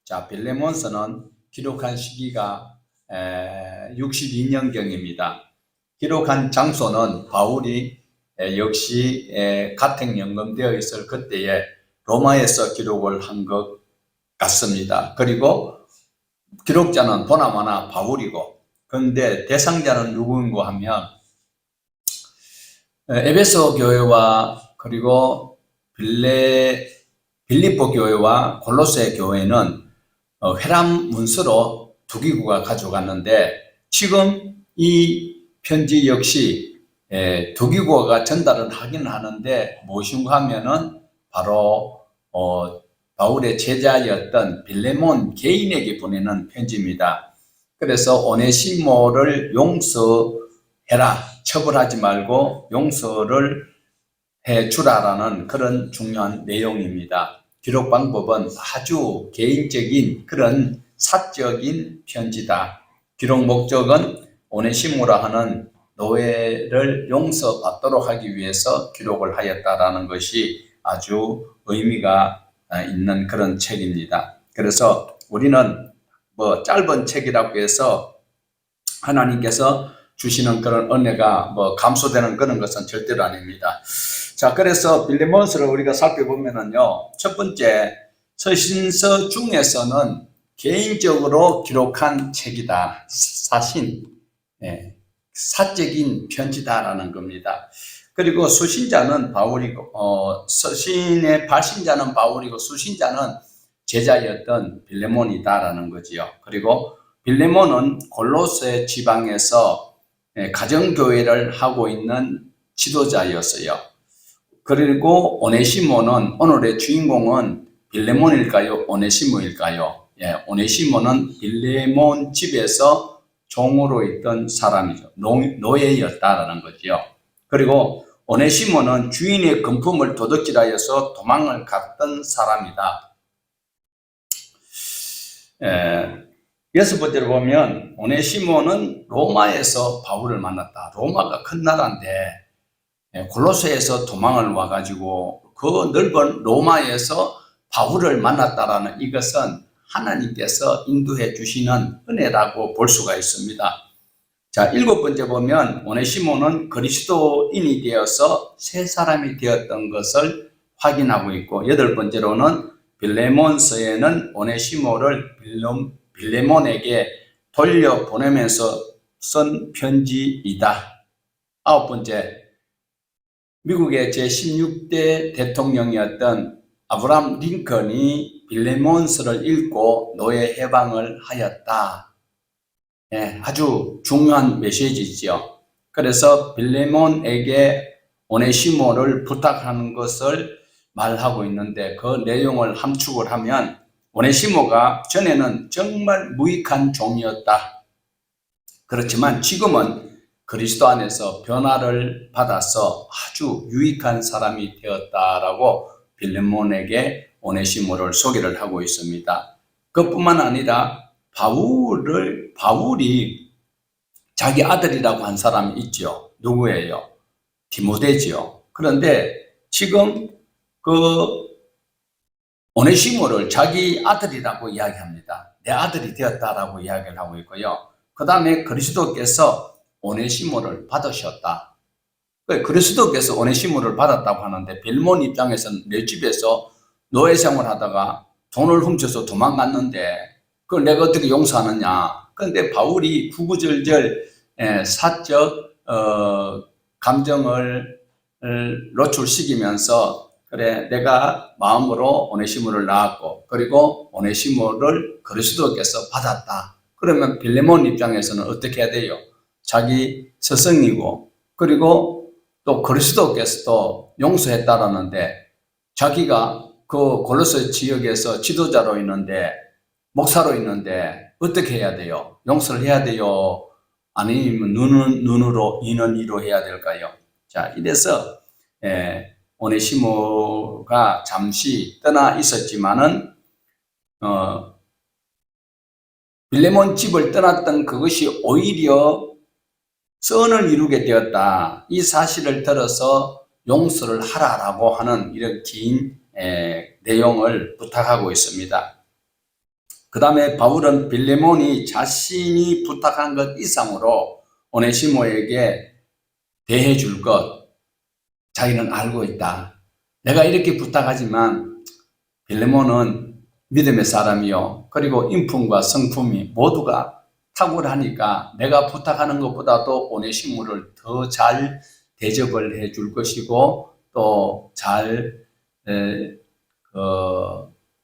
자, 빌레몬서는 기록한 시기가 62년경입니다. 기록한 장소는 바울이 역시 가택연금되어 있을 그때에 로마에서 기록을 한 것 같습니다. 그리고 기록자는 보나마나 바울이고, 그런데 대상자는 누구인고 하면 에베소 교회와 그리고 빌립보 교회와 골로새 교회는 회람 문서로 두 기구가 가져갔는데, 지금 이 편지 역시 두 기구가 전달을 하긴 하는데 무엇인가 하면은 바로 바울의 제자였던 빌레몬 개인에게 보내는 편지입니다. 그래서 오네시모를 용서해라, 처벌하지 말고 용서를 해주라라는 그런 중요한 내용입니다. 기록 방법은 아주 개인적인 그런 사적인 편지다. 기록 목적은 오네시모라 하는 노예를 용서받도록 하기 위해서 기록을 하였다라는 것이 아주 의미가 있는 그런 책입니다. 그래서 우리는 짧은 책이라고 해서 하나님께서 주시는 그런 은혜가 감소되는 그런 것은 절대로 아닙니다. 자, 그래서 빌레몬서를 우리가 살펴보면은요, 첫 번째, 서신서 중에서는 개인적으로 기록한 책이다. 사적인 편지다라는 겁니다. 그리고 수신자는 바울이고, 서신의 발신자는 바울이고, 수신자는 제자였던 빌레몬이다라는 거지요. 그리고 빌레몬은 골로새 지방에서 가정교회를 하고 있는 지도자였어요. 그리고 오네시모는, 오늘의 주인공은 빌레몬일까요? 오네시모일까요? 오네시모는 빌레몬 집에서 종으로 있던 사람이죠. 노예였다라는 거죠. 그리고 오네시모는 주인의 금품을 도둑질하여서 도망을 갔던 사람이다. 여섯 번째로 보면 오네시모는 로마에서 바울을 만났다. 로마가 큰 나라인데 골로새에서 도망을 와가지고 그 넓은 로마에서 바울을 만났다라는 이것은 하나님께서 인도해 주시는 은혜라고 볼 수가 있습니다. 자, 일곱 번째 보면 오네시모는 그리스도인이 되어서 새 사람이 되었던 것을 확인하고 있고, 여덟 번째로는 빌레몬서에는 오네시모를 빌레몬에게 돌려보내면서 쓴 편지이다. 아홉 번째, 미국의 제16대 대통령이었던 아브라함 링컨이 빌레몬서를 읽고 노예 해방을 하였다. 아주 중요한 메시지죠. 그래서 빌레몬에게 오네시모를 부탁하는 것을 말하고 있는데, 그 내용을 함축을 하면 오네시모가 전에는 정말 무익한 종이었다. 그렇지만 지금은 그리스도 안에서 변화를 받아서 아주 유익한 사람이 되었다라고 빌레몬에게 오네시모를 소개를 하고 있습니다. 그뿐만 아니라 바울이 자기 아들이라고 한 사람이 있죠. 누구예요? 디모데죠. 그런데 지금 그 오네시모를 자기 아들이라고 이야기합니다. 내 아들이 되었다라고 이야기를 하고 있고요. 그 다음에 그리스도께서 오네시모를 받으셨다. 그리스도께서 오네시모를 받았다고 하는데, 빌레몬 입장에서는 내 집에서 노예 생활을 하다가 돈을 훔쳐서 도망갔는데 그걸 내가 어떻게 용서하느냐. 그런데 바울이 구구절절 사적 감정을 노출시키면서, 그래, 내가 마음으로 오네시모를 낳았고, 그리고 오네시모를 그리스도께서 받았다. 그러면 빌레몬 입장에서는 어떻게 해야 돼요? 자기 스승이고, 그리고 또 그리스도께서도 용서했다라는데, 자기가 그 골로새 지역에서 지도자로 있는데, 목사로 있는데 어떻게 해야 돼요? 용서를 해야 돼요? 아니면 눈으로, 이는 이로 해야 될까요? 자, 이래서 오네시모가 잠시 떠나 있었지만은 빌레몬 집을 떠났던 그것이 오히려 선을 이루게 되었다. 이 사실을 들어서 용서를 하라라고 하는 이런 긴 내용을 부탁하고 있습니다. 그 다음에 바울은 빌레몬이 자신이 부탁한 것 이상으로 오네시모에게 대해 줄 것 자기는 알고 있다. 내가 이렇게 부탁하지만 빌레몬은 믿음의 사람이요. 그리고 인품과 성품이 모두가 탁월하니까 내가 부탁하는 것보다도 오네시모를 더 잘 대접을 해 줄 것이고 또 잘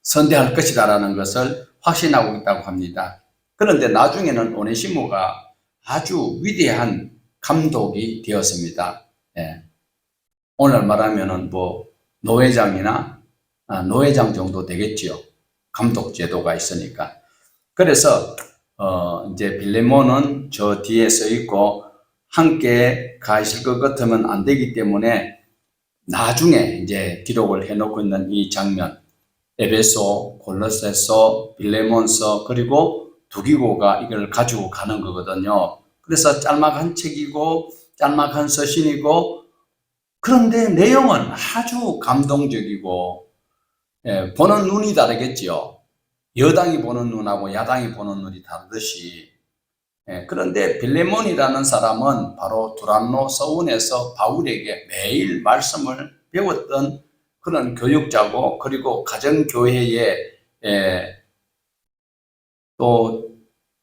선대할 것이다라는 것을 확신하고 있다고 합니다. 그런데 나중에는 오네시모가 아주 위대한 감독이 되었습니다. 예. 오늘 말하면은 뭐 노회장이나 노회장 정도 되겠지요. 감독 제도가 있으니까. 그래서 이제 빌레몬은 저 뒤에 서 있고 함께 가실 것 같으면 안 되기 때문에 나중에 이제 기록을 해놓고 있는 이 장면, 에베소, 골로새서, 빌레몬서 그리고 두기고가 이걸 가지고 가는 거거든요. 그래서 짤막한 책이고 짤막한 서신이고 그런데 내용은 아주 감동적이고 보는 눈이 다르겠지요. 여당이 보는 눈하고 야당이 보는 눈이 다르듯이 그런데 빌레몬이라는 사람은 바로 두란노 서원에서 바울에게 매일 말씀을 배웠던 그런 교육자고 그리고 가정교회에 또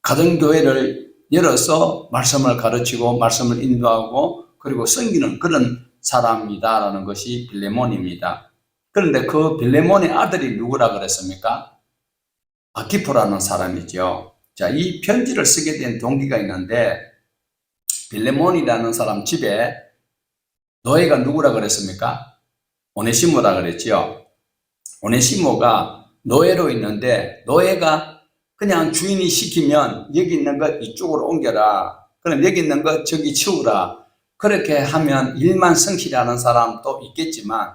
가정교회를 열어서 말씀을 가르치고 말씀을 인도하고 그리고 섬기는 그런 사람이다라는 것이 빌레몬입니다. 그런데 그 빌레몬의 아들이 누구라 그랬습니까? 아키포라는 사람이죠. 자, 이 편지를 쓰게 된 동기가 있는데 빌레몬이라는 사람 집에 노예가 누구라 그랬습니까? 오네시모라 그랬지요. 오네시모가 노예로 있는데 노예가 그냥 주인이 시키면 여기 있는 것 이쪽으로 옮겨라. 그럼 여기 있는 것 저기 치우라. 그렇게 하면 일만 성실하는 사람도 있겠지만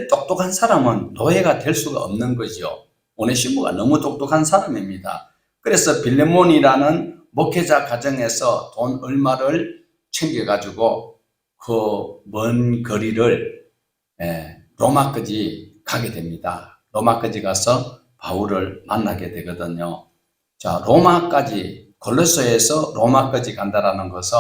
똑똑한 사람은 노예가 될 수가 없는 거죠. 오네시모가 너무 똑똑한 사람입니다. 그래서 빌레몬이라는 목회자 가정에서 돈 얼마를 챙겨가지고 그 먼 거리를 로마까지 가게 됩니다. 로마까지 가서 바울을 만나게 되거든요. 자, 로마까지, 골로새에서 로마까지 간다라는 것은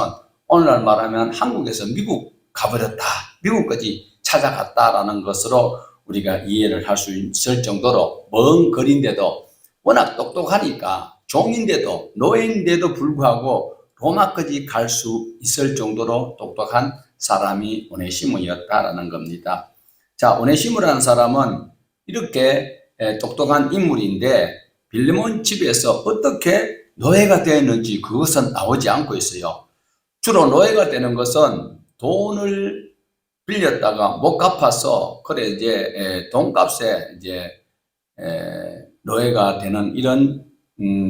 오늘날 말하면 한국에서 미국 가버렸다, 미국까지 찾아갔다라는 것으로 우리가 이해를 할 수 있을 정도로 먼 거리인데도 워낙 똑똑하니까 종인데도 노예인데도 불구하고 로마까지 갈 수 있을 정도로 똑똑한 사람이 오네시모였다라는 겁니다. 자, 오네시모라는 사람은 이렇게 똑똑한 인물인데 빌레몬 집에서 어떻게 노예가 되었는지 그것은 나오지 않고 있어요. 주로 노예가 되는 것은 돈을 빌렸다가 못 갚아서 그래 이제 돈값에 이제 노예가 되는 이런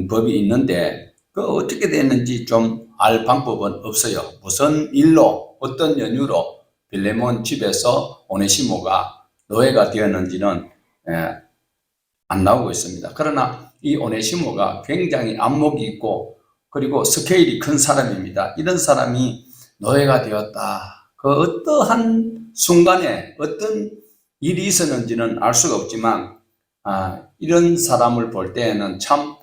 법이 있는데 그 어떻게 됐는지 좀 알 방법은 없어요. 무슨 일로 어떤 연유로 빌레몬 집에서 오네시모가 노예가 되었는지는 안 나오고 있습니다. 그러나 이 오네시모가 굉장히 안목이 있고 그리고 스케일이 큰 사람입니다. 이런 사람이 노예가 되었다. 그 어떠한 순간에 어떤 일이 있었는지는 알 수가 없지만 이런 사람을 볼 때에는 참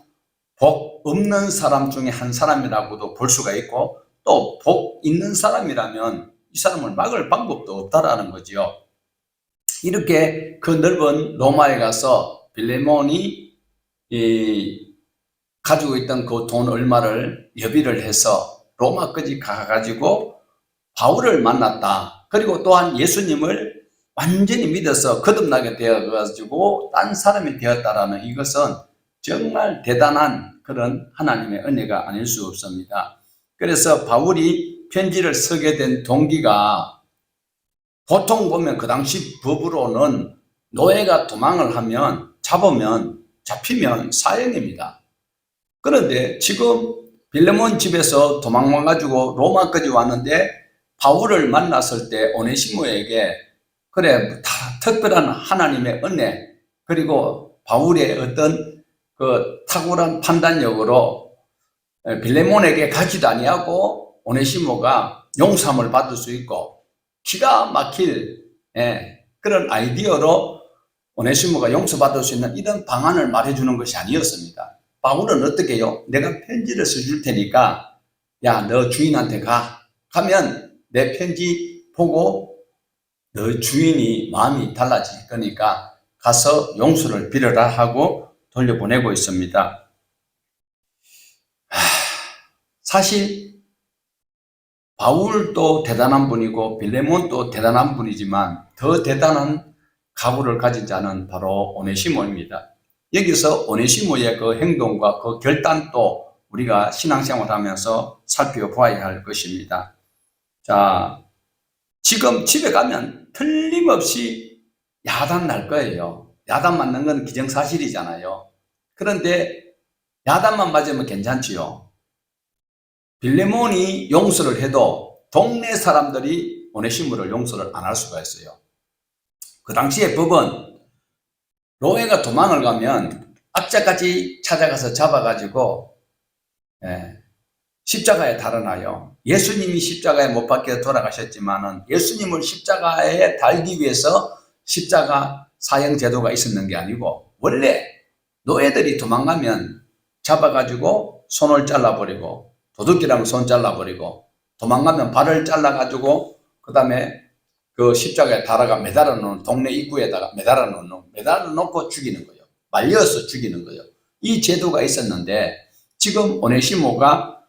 복 없는 사람 중에 한 사람이라고도 볼 수가 있고 또 복 있는 사람이라면 이 사람을 막을 방법도 없다라는 거죠. 이렇게 그 넓은 로마에 가서 빌레몬이 가지고 있던 그 돈 얼마를 여비를 해서 로마까지 가가지고 바울을 만났다. 그리고 또한 예수님을 완전히 믿어서 거듭나게 되어가지고 딴 사람이 되었다라는 이것은 정말 대단한 그런 하나님의 은혜가 아닐 수 없습니다. 그래서 바울이 편지를 쓰게 된 동기가 보통 보면 그 당시 법으로는 노예가 도망을 하면 잡히면 사형입니다. 그런데 지금 빌레몬 집에서 도망와가지고 로마까지 왔는데 바울을 만났을 때 오네시모에게 그래 다 특별한 하나님의 은혜 그리고 바울의 어떤 그 탁월한 판단력으로 빌레몬에게 가지도 아니하고 오네시모가 용서함을 받을 수 있고 기가 막힐 그런 아이디어로 오네시모가 용서받을 수 있는 이런 방안을 말해주는 것이 아니었습니다. 바울은 어떻게 해요? 내가 편지를 써줄 테니까 야, 너 주인한테 가면 내 편지 보고 너 주인이 마음이 달라질 거니까 가서 용서를 빌어라 하고 돌려보내고 있습니다. 사실 바울도 대단한 분이고 빌레몬도 대단한 분이지만 더 대단한 각오를 가진 자는 바로 오네시모입니다. 여기서 오네시모의 그 행동과 그 결단도 우리가 신앙생활 하면서 살펴보아야 할 것입니다. 자, 지금 집에 가면 틀림없이 야단 날 거예요. 야단 맞는 건 기정사실이잖아요. 그런데 야단만 맞으면 괜찮지요. 빌레몬이 용서를 해도 동네 사람들이 오네시모를 용서를 안 할 수가 있어요. 그 당시에 법은 노예가 도망을 가면 악자까지 찾아가서 잡아가지고 십자가에 달아나요. 예수님이 십자가에 못 박혀 돌아가셨지만은 예수님을 십자가에 달기 위해서 십자가 사형 제도가 있었는 게 아니고 원래 노예들이 도망가면 잡아가지고 손을 잘라버리고 도둑질하면 손 잘라버리고 도망가면 발을 잘라가지고 그 다음에 그 십자가에 달아가 매달아 놓은 동네 입구에다가 매달아 놓고 죽이는 거예요. 말려서 죽이는 거예요. 이 제도가 있었는데 지금 오네시모가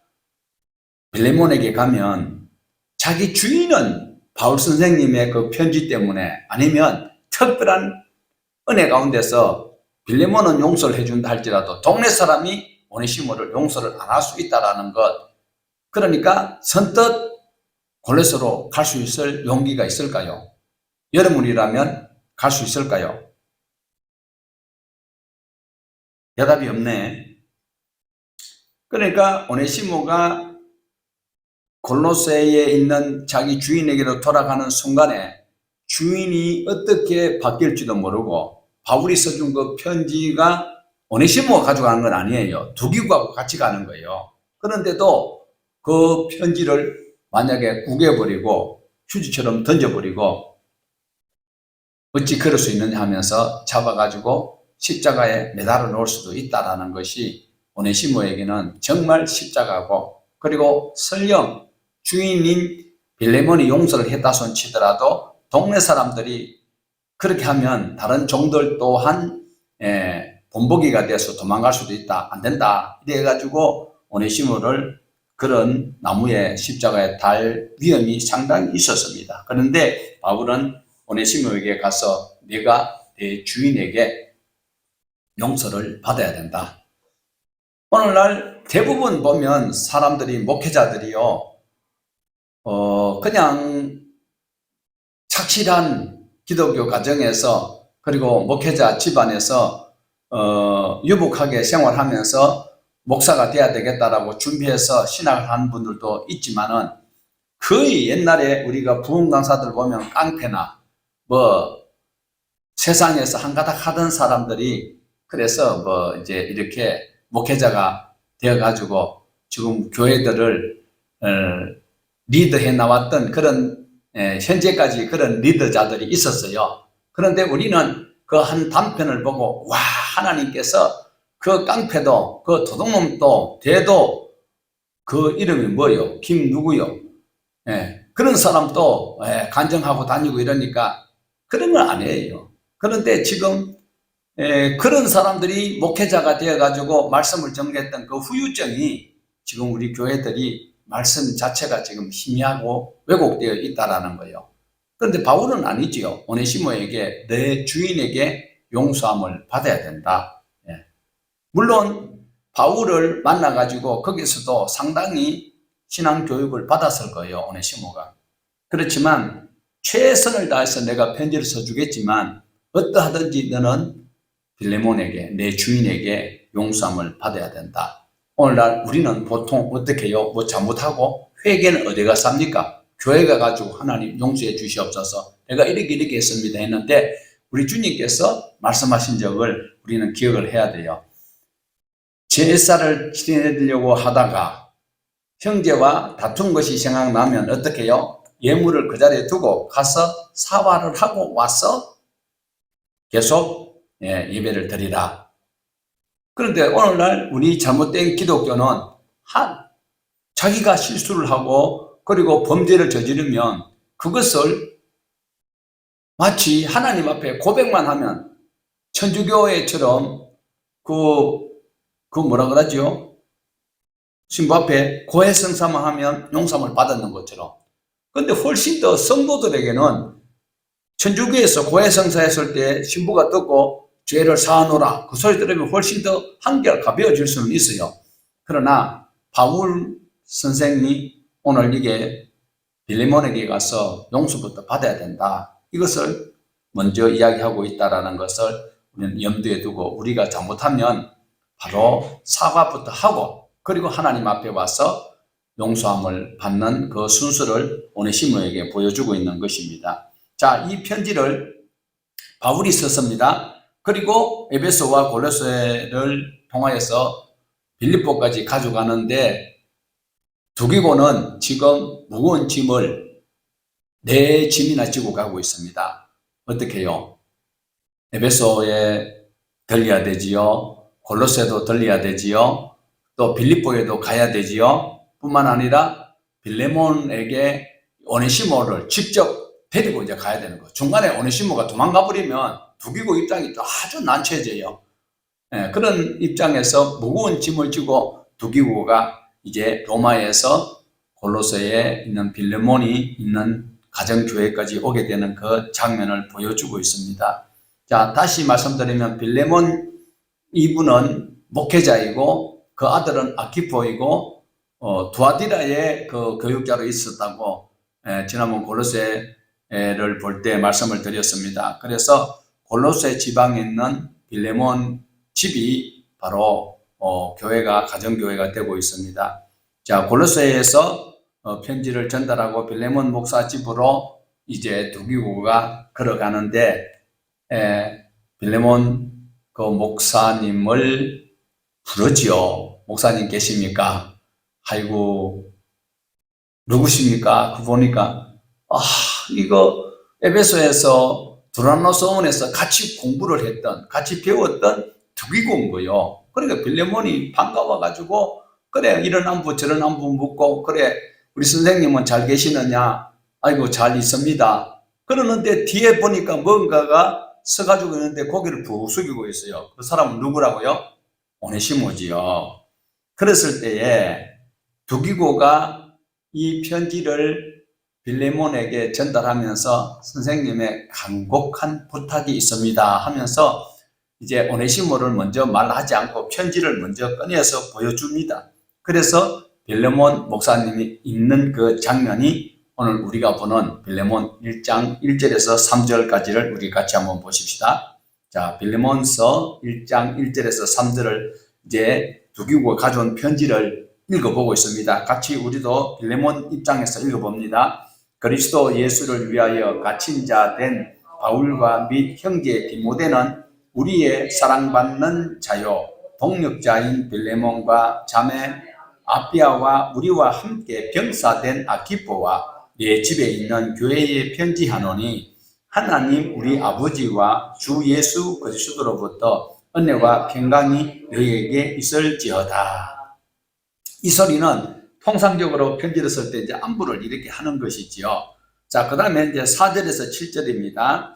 빌레몬에게 가면 자기 주인은 바울 선생님의 그 편지 때문에 아니면 특별한 은혜 가운데서 빌레몬은 용서를 해준다 할지라도 동네 사람이 오네시모를 용서를 안 할 수 있다라는 것. 그러니까 선뜻 골로새로 갈 수 있을 용기가 있을까요? 여러분이라면 갈 수 있을까요? 대답이 없네. 그러니까 오네시모가 골로새에 있는 자기 주인에게로 돌아가는 순간에 주인이 어떻게 바뀔지도 모르고 바울이 써준 그 편지가 오네시모가 가져가는 건 아니에요. 두기구하고 같이 가는 거예요. 그런데도 그 편지를 만약에 구겨버리고 휴지처럼 던져버리고 어찌 그럴 수 있느냐 하면서 잡아가지고 십자가에 매달아 놓을 수도 있다라는 것이 오네시모에게는 정말 십자가고, 그리고 설령 주인인 빌레몬이 용서를 했다 손 치더라도 동네 사람들이 그렇게 하면 다른 종들 또한 본보기가 돼서 도망갈 수도 있다, 안 된다 이래가지고 오네시모를 그런 나무에 십자가에 달 위험이 상당히 있었습니다. 그런데 바울은 오네시모에게 가서 내가 내 주인에게 용서를 받아야 된다. 오늘날 대부분 보면 사람들이, 목회자들이요, 그냥 착실한 기독교 가정에서 그리고 목회자 집안에서 유복하게 생활하면서 목사가 돼야 되겠다라고 준비해서 신학을 한 분들도 있지만은 거의 옛날에 우리가 부흥 강사들 보면 깡패나 뭐 세상에서 한가닥 하던 사람들이 그래서 이제 이렇게 목회자가 되어가지고 지금 교회들을 리드해 나왔던 그런 현재까지 그런 리더자들이 있었어요. 그런데 우리는 그 한 단편을 보고 와, 하나님께서 그 깡패도 그 도둑놈도 돼도 그 이름이 뭐요? 김 누구요? 그런 사람도 간증하고 다니고 이러니까 그런 건 아니에요. 그런데 지금 그런 사람들이 목회자가 되어가지고 말씀을 전개했던 그 후유증이 지금 우리 교회들이 말씀 자체가 지금 희미하고 왜곡되어 있다라는 거예요. 그런데 바울은 아니지요. 오네시모에게 내 주인에게 용서함을 받아야 된다. 물론 바울을 만나가지고 거기서도 상당히 신앙교육을 받았을 거예요. 오네시모가. 그렇지만 최선을 다해서 내가 편지를 써주겠지만 어떠하든지 너는 빌레몬에게, 내 주인에게 용서함을 받아야 된다. 오늘날 우리는 보통 어떻게 해요? 뭐 잘못하고 회개는 어디 가서 합니까? 교회 가가지고 하나님 용서해 주시옵소서, 내가 이렇게 했습니다 했는데 우리 주님께서 말씀하신 적을 우리는 기억을 해야 돼요. 제사를 지내려고 하다가 형제와 다툰 것이 생각나면 어떻게 해요? 예물을 그 자리에 두고 가서 사과를 하고 와서 계속 예배를 드리라. 그런데 오늘날 우리 잘못된 기독교는 자기가 실수를 하고 그리고 범죄를 저지르면 그것을 마치 하나님 앞에 고백만 하면 천주교회처럼 뭐라 그러죠? 신부 앞에 고해성사만 하면 용서를 받았는 것처럼. 근데 훨씬 더 성도들에게는 천주교에서 고해성사했을 때 신부가 듣고 죄를 사하노라 그 소리 들으면 훨씬 더 한결 가벼워질 수는 있어요. 그러나 바울 선생이 오늘 이게 빌레몬에게 가서 용서부터 받아야 된다. 이것을 먼저 이야기하고 있다는 것을 우리는 염두에 두고 우리가 잘못하면 바로 사과부터 하고 그리고 하나님 앞에 와서 용서함을 받는 그 순서를 오네시모에게 보여주고 있는 것입니다. 자, 이 편지를 바울이 썼습니다. 그리고 에베소와 골로새를 통하여서 빌립보까지 가져가는데 두기고는 지금 무거운 짐을 네 짐이나 지고 가고 있습니다. 어떻게 해요? 에베소에 들려야 되지요. 골로새도 들려야 되지요. 또 빌립보에도 가야 되지요. 뿐만 아니라 빌레몬에게 오네시모를 직접 데리고 이제 가야 되는 거. 중간에 오네시모가 도망가 버리면 두기고 입장이 또 아주 난처해져요. 그런 입장에서 무거운 짐을 지고 두기고가 이제 로마에서 골로새에 있는 빌레몬이 있는 가정교회까지 오게 되는 그 장면을 보여주고 있습니다. 자, 다시 말씀드리면 빌레몬 이분은 목회자이고 그 아들은 아키포이고 두아디라의 그 교육자로 있었다고 지난번 골로새를 볼 때 말씀을 드렸습니다. 그래서 골로새 지방에 있는 빌레몬 집이 바로 교회가 가정교회가 되고 있습니다. 자, 골로새에서 편지를 전달하고 빌레몬 목사 집으로 이제 두기고가 걸어가는데 빌레몬 그 목사님을 부르지요. 목사님 계십니까? 아이고 누구십니까? 그 보니까 이거 에베소에서 두란노 소원에서 같이 공부를 했던 같이 배웠던 두기고인 거요. 그러니까 빌레몬이 반가워가지고 그래 이런 안부 저런 안부 묻고 그래 우리 선생님은 잘 계시느냐? 아이고 잘 있습니다. 그러는데 뒤에 보니까 뭔가가 서가지고 있는데 고개를 푹 숙이고 있어요. 그 사람은 누구라고요? 오네시모지요. 그랬을 때에 두기고가 이 편지를 빌레몬에게 전달하면서 선생님의 간곡한 부탁이 있습니다 하면서 이제 오네시모를 먼저 말하지 않고 편지를 먼저 꺼내서 보여줍니다. 그래서 빌레몬 목사님이 있는 그 장면이 오늘 우리가 보는 빌레몬 1장 1절에서 3절까지를 우리 같이 한번 보십시다. 자, 빌레몬서 1장 1절에서 3절을 이제 두기고가 가져온 편지를 읽어보고 있습니다. 같이 우리도 빌레몬 입장에서 읽어봅니다. 그리스도 예수를 위하여 갇힌 자 된 바울과 및 형제 디모데는 우리의 사랑받는 자요 동력자인 빌레몬과 자매 아피아와 우리와 함께 병사된 아키포와 내 집에 있는 교회에 편지하노니 하나님 우리 아버지와 주 예수 그리스도로부터 은혜와 평강이 너희에게 있을지어다. 이 소리는 통상적으로 편지를 쓸 때 이제 안부를 이렇게 하는 것이지요. 자, 그 다음에 이제 4절에서 7절입니다.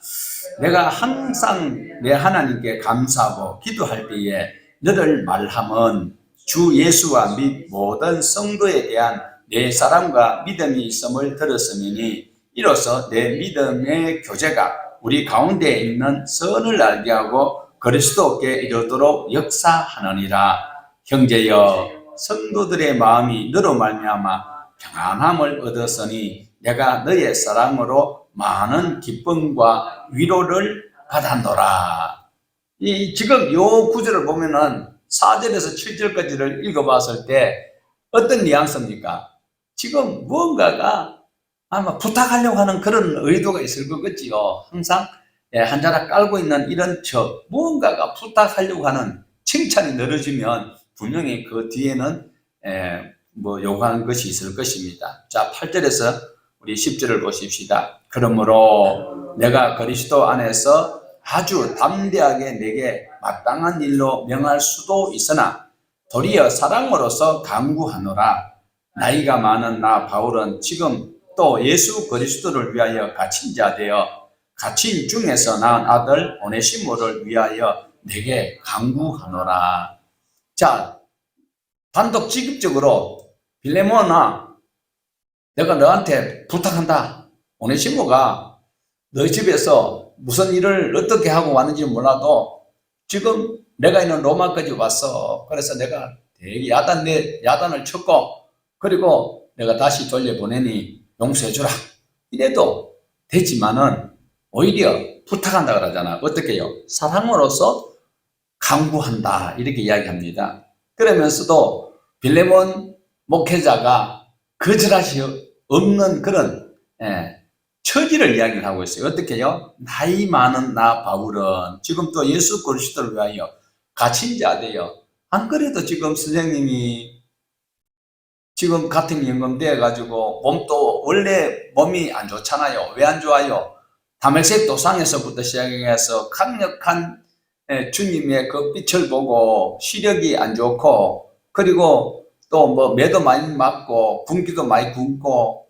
내가 항상 내 하나님께 감사하고 기도할 때에 너를 말함은 주 예수와 및 모든 성도에 대한 내 사랑과 믿음이 있음을 들었으니 이로써 내 믿음의 교제가 우리 가운데 있는 선을 알게 하고 그리스도께 이르도록 역사하느니라. 형제여 성도들의 마음이 너로 말미암아 평안함을 얻었으니 내가 너의 사랑으로 많은 기쁨과 위로를 받았노라. 지금 요 구절을 보면은 4절에서 7절까지를 읽어봤을 때 어떤 뉘앙스입니까? 지금 무언가가 아마 부탁하려고 하는 그런 의도가 있을 것 같지요. 항상 한 자락 깔고 있는 이런 척 무언가가 부탁하려고 하는 칭찬이 늘어지면 분명히 그 뒤에는 요구하는 것이 있을 것입니다. 자, 8절에서 우리 10절을 보십시다. 그러므로 내가 그리스도 안에서 아주 담대하게 내게 마땅한 일로 명할 수도 있으나 도리어 사랑으로서 강구하노라. 나이가 많은 나 바울은 지금 또 예수 그리스도를 위하여 갇힌 자 되어 갇힌 중에서 낳은 아들 오네시모를 위하여 내게 강구하노라. 자, 단독직입적으로 빌레몬아, 내가 너한테 부탁한다. 오네시모가 너희 집에서 무슨 일을 어떻게 하고 왔는지 몰라도 지금 내가 있는 로마까지 왔어. 그래서 내가 되게 야단을 쳤고, 그리고 내가 다시 돌려보내니 용서해주라. 이래도 되지만은 오히려 부탁한다 그러잖아. 어떻게 해요? 사랑으로서 강구한다. 이렇게 이야기합니다. 그러면서도 빌레몬 목회자가 거절하시 없는 그런 처지를 이야기를 하고 있어요. 어떻게 해요? 나이 많은 나 바울은 지금 또 예수 그리스도를 위하여 갇힌 자 되어, 안 그래도 지금 선생님이 지금 같은 연금 되어가지고 몸도 원래 몸이 안 좋잖아요. 왜 안 좋아요? 다말색 도상에서부터 시작해서 강력한 주님의 그 빛을 보고 시력이 안 좋고, 그리고 또 뭐 매도 많이 맞고 굶기도 많이 굶고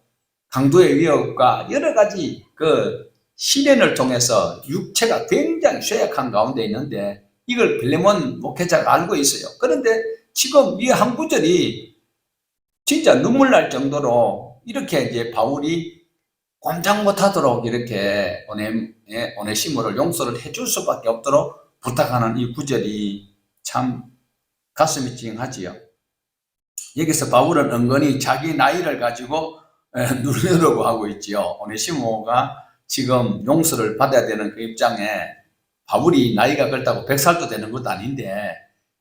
강도의 위협과 여러 가지 그 시련을 통해서 육체가 굉장히 쇠약한 가운데 있는데 이걸 빌레몬 목회자가 알고 있어요. 그런데 지금 이 한 구절이 진짜 눈물 날 정도로 이렇게 이제 바울이 꼼짝 못하도록 이렇게 오네시모를 용서를 해줄 수밖에 없도록 부탁하는 이 구절이 참 가슴이 찡하지요. 여기서 바울은 은근히 자기 나이를 가지고 누르려고 하고 있지요. 오네시모가 지금 용서를 받아야 되는 그 입장에 바울이 나이가 그렇다고 100살도 되는 것도 아닌데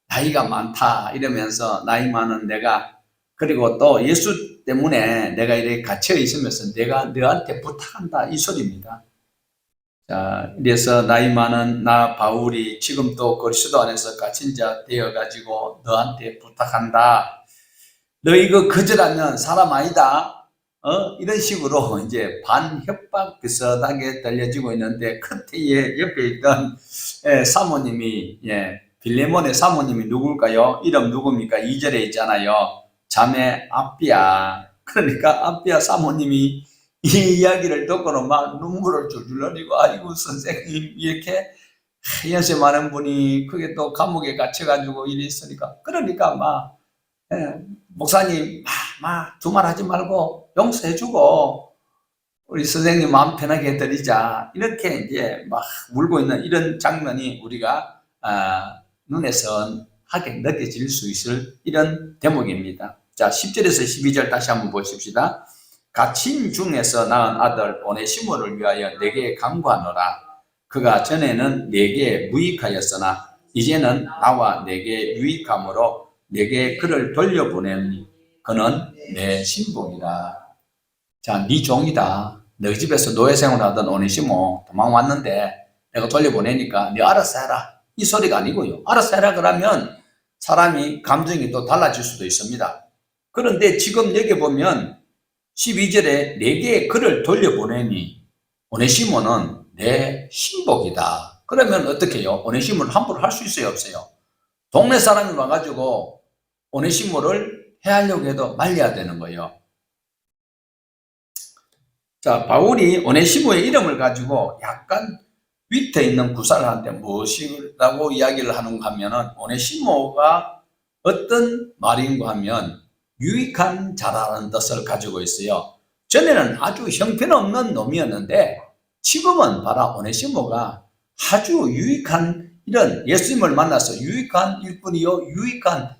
나이가 많다 이러면서 나이 많은 내가, 그리고 또 예수 때문에 내가 이렇게 갇혀 있으면서 내가 너한테 부탁한다 이 소리입니다. 자, 그래서 나이 많은 나 바울이 지금 또 그리스도 안에서 갇힌 자 되어가지고 너한테 부탁한다. 너 이거 거절하면 사람 아니다. 이런 식으로 이제 반협박 비슷하게 들려지고 있는데, 끝에 옆에 있던 사모님이, 빌레몬의 사모님이 누굴까요? 이름 누굽니까? 2절에 있잖아요. 자매 아비야. 그러니까 아비야 사모님이 이 이야기를 듣고는 막 눈물을 줄줄 흘리고, 아이고 선생님 이렇게 연세 많은 분이 그게 또 감옥에 갇혀가지고 이래 있으니까, 그러니까 막 목사님 두말하지 말고 용서해주고 우리 선생님 마음 편하게 해드리자, 이렇게 이제 막 울고 있는 이런 장면이 우리가 눈에 선하게 느껴질 수 있을 이런 대목입니다. 자, 10절에서 12절 다시 한번 보십시다. 갇힌 중에서 낳은 아들 오네시모를 위하여 내게 간구하노라. 그가 전에는 내게 무익하였으나 이제는 나와 내게 유익함으로 내게 그를 돌려보내니 그는 내 신복이라. 자, 네 종이다. 너희 집에서 노예생활하던 오네시모 도망왔는데 내가 돌려보내니까 네 알아서 해라. 이 소리가 아니고요. 알아서 해라 그러면 사람이 감정이 또 달라질 수도 있습니다. 그런데 지금 여기 보면 12절에 내게 그를 돌려보내니 오네시모는 내 신복이다. 그러면 어떻게 해요? 오네시모를 함부로 할 수 있어요, 없어요? 동네 사람이 와가지고 오네시모를 해하려고 해도 말려야 되는 거예요. 자, 바울이 오네시모의 이름을 가지고 약간 밑에 있는 구사들한테 무엇이라고 이야기를 하는가 하면은, 오네시모가 어떤 말인가 하면 유익한 자라는 뜻을 가지고 있어요. 전에는 아주 형편없는 놈이었는데 지금은 바로 오네시모가 아주 유익한, 이런 예수님을 만나서 유익한 일꾼이요 유익한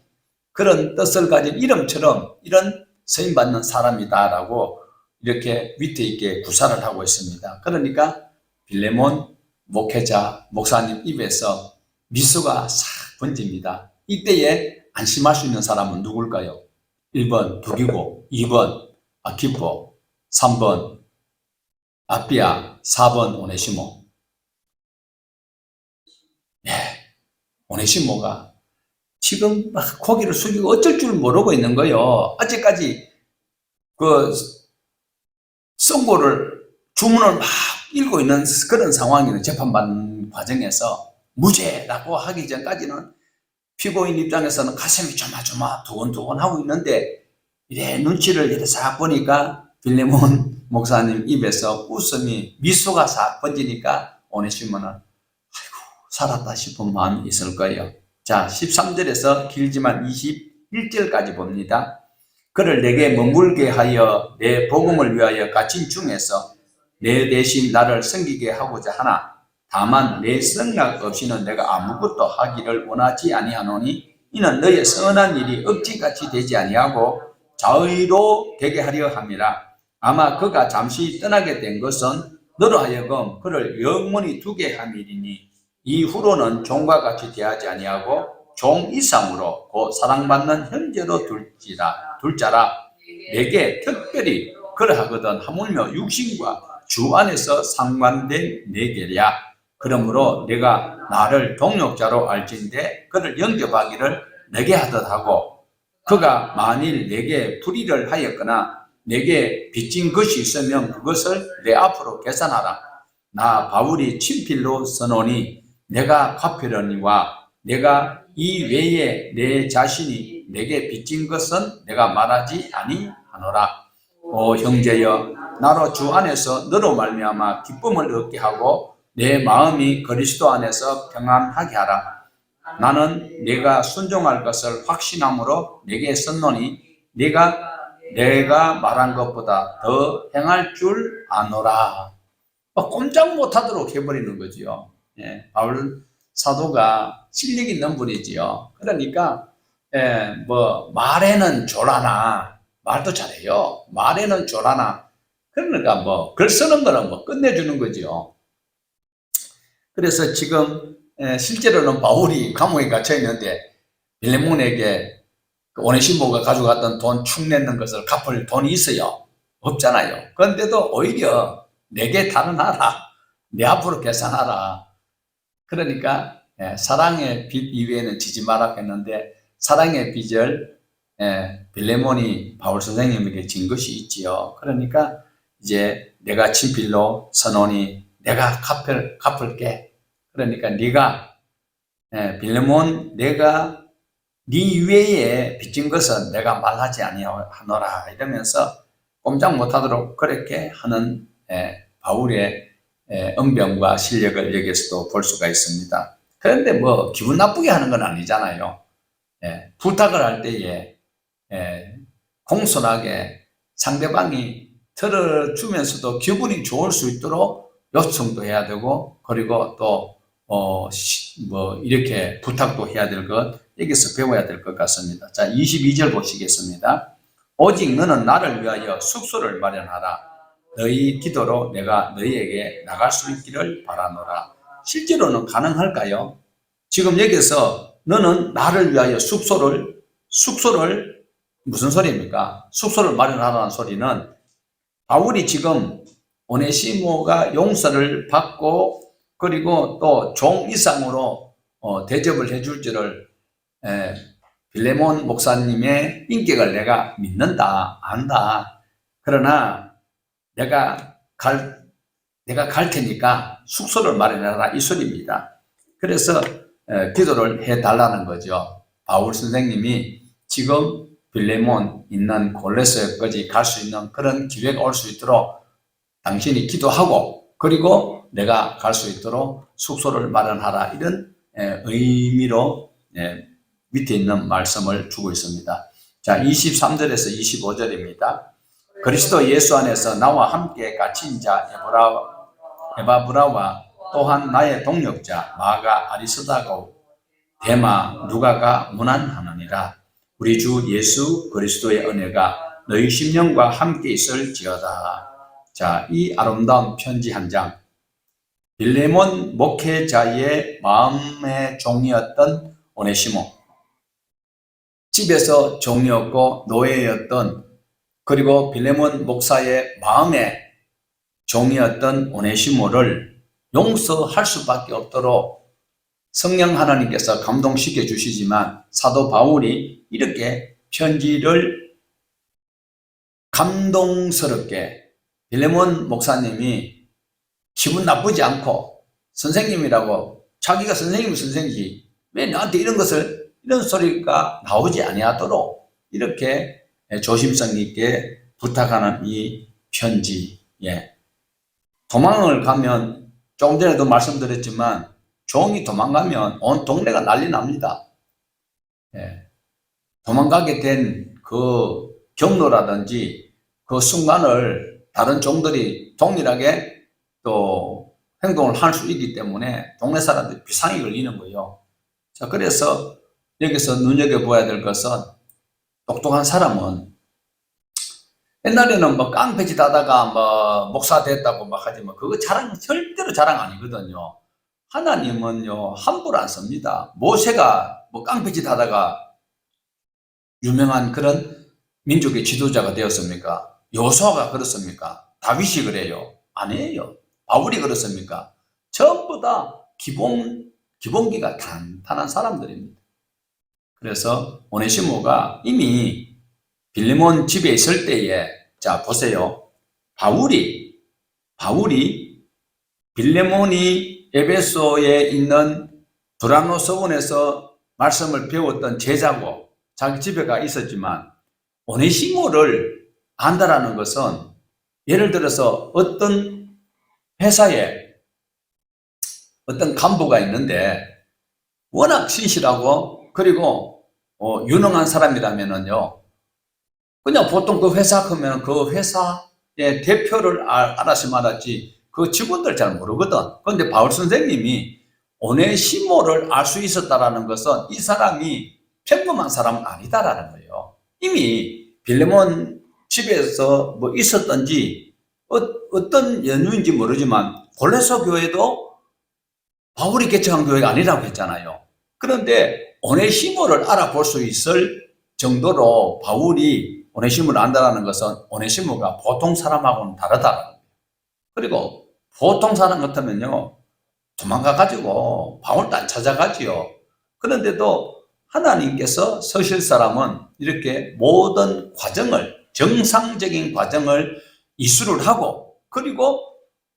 그런 뜻을 가진 이름처럼 이런 쓰임받는 사람이다라고 이렇게 위트 있게 구사를 하고 있습니다. 그러니까 빌레몬 목회자 목사님 입에서 미소가 싹 번집니다. 이때에 안심할 수 있는 사람은 누굴까요? 1번 두기고, 2번 아키포, 3번 아비야, 4번 오네시모. 오네시모가 지금 막 고개를 숙이고 어쩔 줄 모르고 있는 거예요. 아직까지 그 주문을 막 읽고 있는 그런 상황이는 재판받는 과정에서 무죄라고 하기 전까지는 피고인 입장에서는 가슴이 조마조마 두근두근 하고 있는데 이래 눈치를 이렇게 싹 보니까 빌레몬 목사님 입에서 웃음이 미소가 싹 번지니까 오네시모는 아이고 살았다 싶은 마음이 있을 거예요. 자 13절에서 길지만 21절까지 봅니다. 그를 내게 머물게 하여 내 복음을 위하여 갇힌 중에서 내 대신 나를 섬기게 하고자 하나 다만 내 생각 없이는 내가 아무것도 하기를 원하지 아니하노니 이는 너의 선한 일이 억지같이 되지 아니하고 자의로 되게 하려 함이라. 아마 그가 잠시 떠나게 된 것은 너로 하여금 그를 영원히 두게 함이리니 이후로는 종과 같이 대하지 아니하고 종 이상으로 곧 사랑받는 형제로 둘자라. 내게 특별히 그러하거든 하물며 육신과 주 안에서 상관된 내게랴. 그러므로 내가 나를 동력자로 알진대 그를 영접하기를 내게 하듯 하고 그가 만일 내게 불의를 하였거나 내게 빚진 것이 있으면 그것을 내 앞으로 계산하라. 나 바울이 친필로 써노니 내가 갚으려니와 내가 이 외에 내 자신이 내게 빚진 것은 내가 말하지 아니하노라. 오 형제여 나로 주 안에서 너로 말미암아 기쁨을 얻게 하고 내 마음이 그리스도 안에서 평안하게 하라. 나는 내가 순종할 것을 확신함으로 내게 썼노니 내가 말한 것보다 더 행할 줄 아노라. 꼼짝 못하도록 해버리는 거지요. 예, 바울 사도가 실력 있는 분이지요. 그러니까 말에는 졸아나 말도 잘해요. 말에는 졸아나 그러니까 글 쓰는 거는 끝내주는 거지요. 그래서 지금 실제로는 바울이 감옥에 갇혀 있는데 빌레몬에게 오네시모가 가져갔던 돈 축내는 것을 갚을 돈이 있어요? 없잖아요. 그런데도 오히려 내게 달아나라. 내 앞으로 계산하라. 그러니까 사랑의 빚 이외에는 지지 마라 했는데 사랑의 빚을 빌레몬이 바울 선생님에게 진 것이 있지요. 그러니까 이제 내가 친필로 선언이 내가 갚을게. 그러니까 네가 빌레몬 내가 네 외에 빚진 것은 내가 말하지 아니하노라 이러면서 꼼짝 못하도록 그렇게 하는 바울의 언변과 실력을 여기서도 볼 수가 있습니다. 그런데 기분 나쁘게 하는 건 아니잖아요. 부탁을 할 때에 공손하게 상대방이 들어주면서도 기분이 좋을 수 있도록 요청도 해야 되고 그리고 또 이렇게 부탁도 해야 될 것, 여기서 배워야 될 것 같습니다. 자, 22절 보시겠습니다. 오직 너는 나를 위하여 숙소를 마련하라. 너희 기도로 내가 너희에게 나갈 수 있기를 바라노라. 실제로는 가능할까요? 지금 여기서 너는 나를 위하여 숙소를 무슨 소리입니까? 숙소를 마련하라는 소리는 바울이 지금 오네시모가 용서를 받고 그리고 또 종 이상으로 대접을 해줄 줄을 빌레몬 목사님의 인격을 내가 믿는다, 안다. 그러나 내가 갈 테니까 숙소를 마련해라 이 소리입니다. 그래서 기도를 해달라는 거죠. 바울 선생님이 지금 빌레몬 있는 골로새까지 갈 수 있는 그런 기회가 올 수 있도록 당신이 기도하고 그리고 내가 갈 수 있도록 숙소를 마련하라 이런 의미로 밑에 있는 말씀을 주고 있습니다. 자, 23절에서 25절입니다. 그리스도 예수 안에서 나와 함께 갇힌 자 에바브라와 또한 나의 동력자 마가 아리스다고 데마 누가가 문안하느니라. 우리 주 예수 그리스도의 은혜가 너희 심령과 함께 있을지어다. 자, 이 아름다운 편지 한 장. 빌레몬 목회자의 마음의 종이었던 오네시모, 집에서 종이었고 노예였던 그리고 빌레몬 목사의 마음의 종이었던 오네시모를 용서할 수밖에 없도록 성령 하나님께서 감동시켜 주시지만 사도 바울이 이렇게 편지를 감동스럽게 빌레몬 목사님이 기분 나쁘지 않고 선생님이라고 자기가 선생님은 선생이지 왜 나한테 이런 소리가 나오지 아니하도록 이렇게 조심성 있게 부탁하는 이 편지. 도망을 가면 조금 전에도 말씀드렸지만 종이 도망가면 온 동네가 난리 납니다. 도망가게 된 그 경로라든지 그 순간을 다른 종들이 동일하게 또 행동을 할 수 있기 때문에 동네 사람들이 비상이 걸리는 거예요. 자, 그래서 여기서 눈여겨봐야 될 것은 똑똑한 사람은 옛날에는 뭐 깡패짓 하다가 뭐 목사 됐다고 막 하지만 그거 절대로 자랑 아니거든요. 하나님은요, 함부로 안 씁니다. 모세가 뭐 깡패짓 하다가 유명한 그런 민족의 지도자가 되었습니까? 여호수아가 그렇습니까? 다윗이 그래요? 아니에요. 바울이 그렇습니까? 전부 다 기본기가 탄탄한 사람들입니다. 그래서 오네시모가 이미 빌레몬 집에 있을 때에, 자 보세요. 바울이 빌레몬이 에베소에 있는 두라노 서원에서 말씀을 배웠던 제자고 자기 집에 가 있었지만 오네시모를 안다라는 것은 예를 들어서 어떤 회사에 어떤 간부가 있는데 워낙 신실하고 그리고 유능한 사람이라면은요, 그냥 보통 그 회사 가면 그 회사의 대표를 알았으면 알았지 그 직원들 잘 모르거든. 그런데 바울 선생님이 오네시모를 알 수 있었다라는 것은 이 사람이 평범한 사람은 아니다라는 거예요. 이미 빌레몬 집에서 뭐 있었던지 어떤 연유인지 모르지만 골로새 교회도 바울이 개척한 교회가 아니라고 했잖아요. 그런데 오네시모를 알아볼 수 있을 정도로 바울이 오네시모를 안다는 것은 오네시모가 보통 사람하고는 다르다는 거예요. 그리고 보통 사람 같으면요, 도망가가지고 바울도 안 찾아가지요. 그런데도 하나님께서 서실 사람은 이렇게 모든 정상적인 과정을 이수를 하고 그리고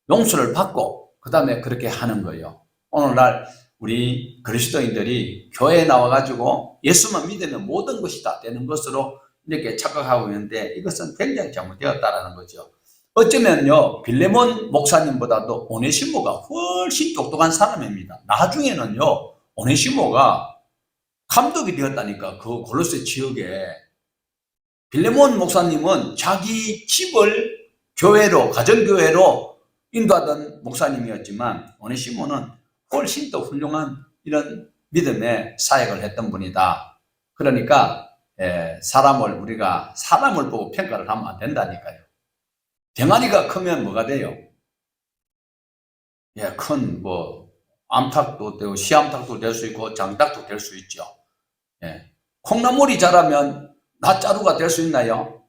용서를 받고 그 다음에 그렇게 하는 거예요. 오늘날 우리 그리스도인들이 교회에 나와가지고 예수만 믿으면 모든 것이 다 되는 것으로 이렇게 착각하고 있는데 이것은 굉장히 잘못되었다는 거죠. 어쩌면요, 빌레몬 목사님보다도 오네시모가 훨씬 똑똑한 사람입니다. 나중에는요, 오네시모가 감독이 되었다니까, 그 골로새 지역에. 빌레몬 목사님은 자기 집을 교회로, 가정교회로 인도하던 목사님이었지만 오네시모는 훨씬 더 훌륭한 이런 믿음의 사역을 했던 분이다. 그러니까 우리가 사람을 보고 평가를 하면 안 된다니까요. 병아리가 크면 뭐가 돼요? 큰 암탉도 되고 시암탉도 될 수 있고 장닭도 될 수 있죠. 콩나물이 자라면 낫자루가 될 수 있나요?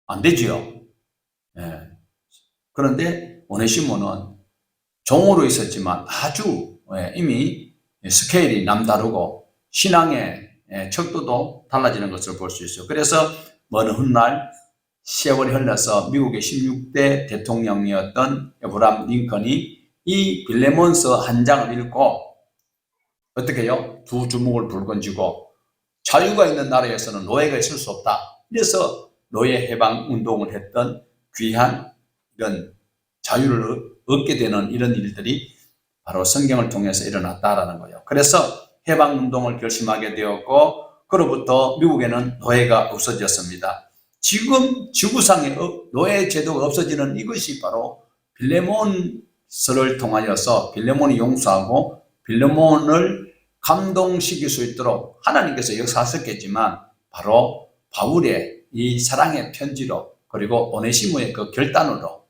안 되지요. 그런데 오네시모는 종으로 있었지만 아주 이미 스케일이 남다르고 신앙의 척도도 달라지는 것을 볼 수 있어요. 그래서 먼 훗날 세월이 흘러서 미국의 16대 대통령이었던 에브라함 링컨이 이 빌레몬서 한 장을 읽고 어떻게 해요? 두 주먹을 불건 쥐고 자유가 있는 나라에서는 노예가 있을 수 없다. 그래서 노예 해방 운동을 했던 귀한 이런 자유를 얻게 되는 이런 일들이 바로 성경을 통해서 일어났다라는 거예요. 그래서 해방 운동을 결심하게 되었고 그로부터 미국에는 노예가 없어졌습니다. 지금 지구상에 노예 제도가 없어지는 이것이 바로 빌레몬서를 통하여서 빌레몬이 용서하고 빌레몬을 감동시킬 수 있도록 하나님께서 역사하셨겠지만 바로 바울의 이 사랑의 편지로 그리고 오네시모의 그 결단으로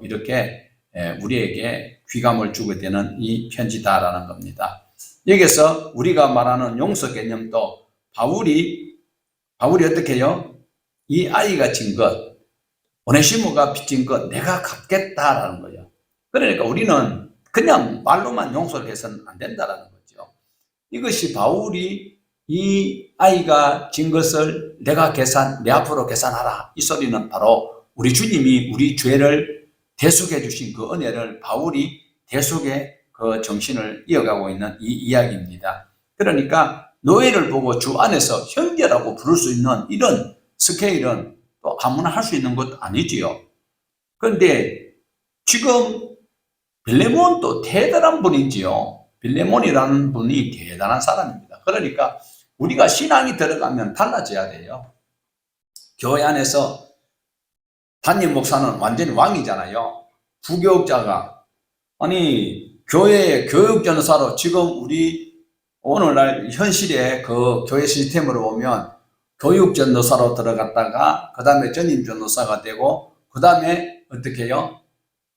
이렇게 우리에게 귀감을 주게 되는 이 편지다라는 겁니다. 여기서 우리가 말하는 용서 개념도 바울이 어떻게 해요? 이 아이가 진 것, 오네시모가 빚진 것 내가 갚겠다라는 거예요. 그러니까 우리는 그냥 말로만 용서를 해서는 안 된다라는 거죠. 이것이 바울이 이 아이가 진 것을 내 앞으로 계산하라. 이 소리는 바로 우리 주님이 우리 죄를 대속해 주신 그 은혜를 바울이 대속의 그 정신을 이어가고 있는 이 이야기입니다. 그러니까 노예를 보고 주 안에서 형제라고 부를 수 있는 이런 스케일은 또 아무나 할 수 있는 것도 아니지요. 그런데 지금 빌레몬도 대단한 분이지요. 빌레몬이라는 분이 대단한 사람입니다. 그러니까 우리가 신앙이 들어가면 달라져야 돼요. 교회 안에서 담임 목사는 완전히 왕이잖아요. 부교육자가 아니 교회의 교육 전도사로 지금 우리 오늘날 현실의 그 교회 시스템으로 보면 교육 전도사로 들어갔다가 그 다음에 전임 전도사가 되고 그 다음에 어떻게 해요?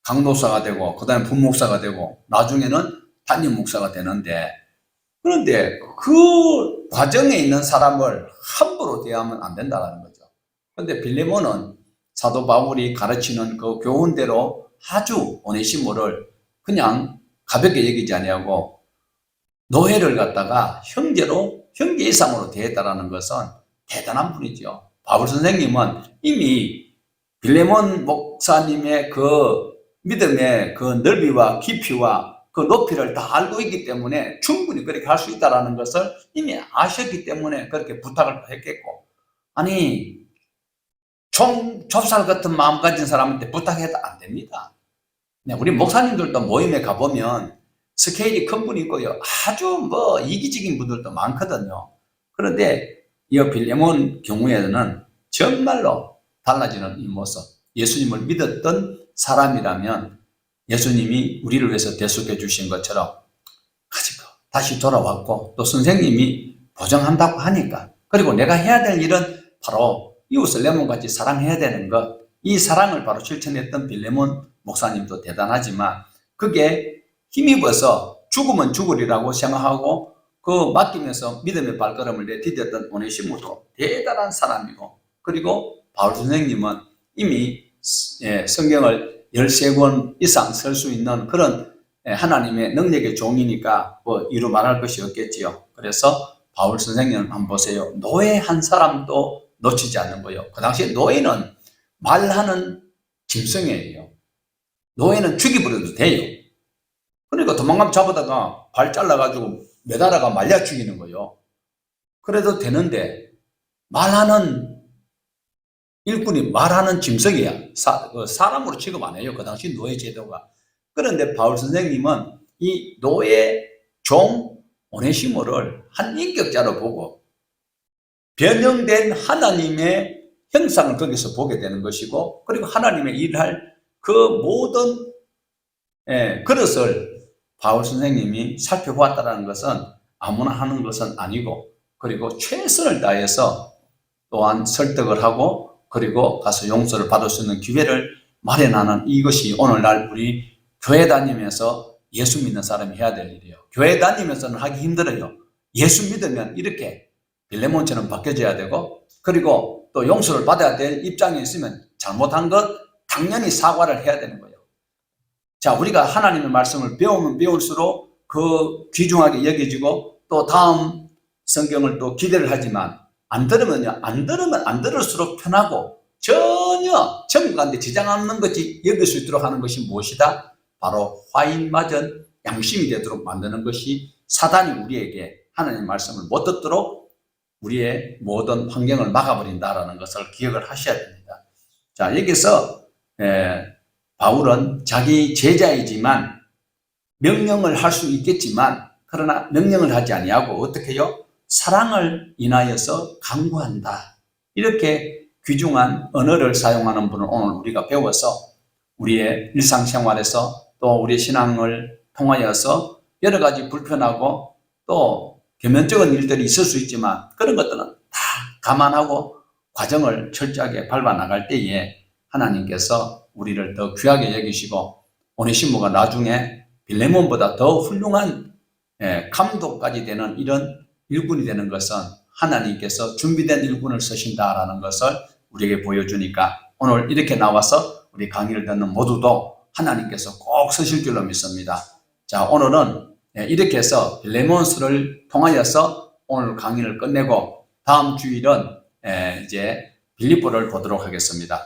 강도사가 되고 그 다음에 분목사가 되고 나중에는 담임 목사가 되는데, 그런데 그 과정에 있는 사람을 함부로 대하면 안 된다는 거죠. 그런데 빌레몬은 사도 바울이 가르치는 그 교훈대로 아주 오네시모를 그냥 가볍게 여기지 아니하고 노예를 갖다가 형제 이상으로 대했다는 것은 대단한 분이죠. 바울 선생님은 이미 빌레몬 목사님의 그 믿음의 그 넓이와 깊이와 그 높이를 다 알고 있기 때문에 충분히 그렇게 할 수 있다는 것을 이미 아셨기 때문에 그렇게 부탁을 했겠고, 아니 좁쌀 같은 마음 가진 사람한테 부탁해도 안 됩니다. 우리 목사님들도 모임에 가보면 스케일이 큰 분이 있고요, 아주 뭐 이기적인 분들도 많거든요. 그런데 이 빌레몬 경우에는 정말로 달라지는 이 모습, 예수님을 믿었던 사람이라면 예수님이 우리를 위해서 대속해 주신 것처럼 가지고 다시 돌아왔고, 또 선생님이 보장한다고 하니까, 그리고 내가 해야 될 일은 바로 이웃을 내 몸같이 사랑해야 되는 것, 이 사랑을 바로 실천했던 빌레몬 목사님도 대단하지만 그게 힘입어서 죽으면 죽으리라고 생각하고 그 맡기면서 믿음의 발걸음을 내디뎠던 오네시모도 대단한 사람이고, 그리고 바울 선생님은 이미 성경을 13권 이상 쓸 수 있는 그런 하나님의 능력의 종이니까 뭐 이루 말할 것이 없겠지요. 그래서 바울 선생님 한번 보세요. 노예 한 사람도 놓치지 않는 거예요. 그 당시에 노예는 말하는 짐승이에요. 노예는 죽여버려도 돼요. 그러니까 도망가면 잡아다가 발 잘라가지고 매달아가 말려 죽이는 거예요. 그래도 되는데 말하는 일꾼이 말하는 짐승이야. 사람으로 취급 안 해요. 그 당시 노예 제도가. 그런데 바울 선생님은 이 노예 종 오네시모를 한 인격자로 보고 변형된 하나님의 형상을 거기서 보게 되는 것이고, 그리고 하나님의 일할 그 모든 그릇을 바울 선생님이 살펴보았다는 것은 아무나 하는 것은 아니고, 그리고 최선을 다해서 또한 설득을 하고, 그리고 가서 용서를 받을 수 있는 기회를 마련하는, 이것이 오늘날 우리 교회 다니면서 예수 믿는 사람이 해야 될 일이에요. 교회 다니면서는 하기 힘들어요. 예수 믿으면 이렇게 빌레몬처럼 바뀌어져야 되고, 그리고 또 용서를 받아야 될 입장에 있으면 잘못한 것 당연히 사과를 해야 되는 거예요. 자, 우리가 하나님의 말씀을 배우면 배울수록 그 귀중하게 여겨지고, 또 다음 성경을 또 기대를 하지만 안 들으면요, 안 들을수록 편하고 전혀 천국한테 지장 없는 것이 여길 수 있도록 하는 것이 무엇이다? 바로 화인 맞은 양심이 되도록 만드는 것이, 사단이 우리에게 하나님의 말씀을 못 듣도록 우리의 모든 환경을 막아버린다라는 것을 기억을 하셔야 됩니다. 자, 여기서 바울은 자기 제자이지만 명령을 할 수 있겠지만, 그러나 명령을 하지 아니하고 어떻게 해요? 사랑을 인하여서 강구한다. 이렇게 귀중한 언어를 사용하는 분을 오늘 우리가 배워서 우리의 일상생활에서 또 우리의 신앙을 통하여서 여러 가지 불편하고 또 계면적인 일들이 있을 수 있지만 그런 것들은 다 감안하고 과정을 철저하게 밟아 나갈 때에 하나님께서 우리를 더 귀하게 여기시고, 오네시모가 나중에 빌레몬보다 더 훌륭한 감독까지 되는 이런 일꾼이 되는 것은 하나님께서 준비된 일꾼을 쓰신다라는 것을 우리에게 보여주니까, 오늘 이렇게 나와서 우리 강의를 듣는 모두도 하나님께서 꼭 쓰실 줄로 믿습니다. 자, 오늘은 이렇게 해서 빌레몬서를 통하여서 오늘 강의를 끝내고 다음 주일은 이제 빌립보를 보도록 하겠습니다.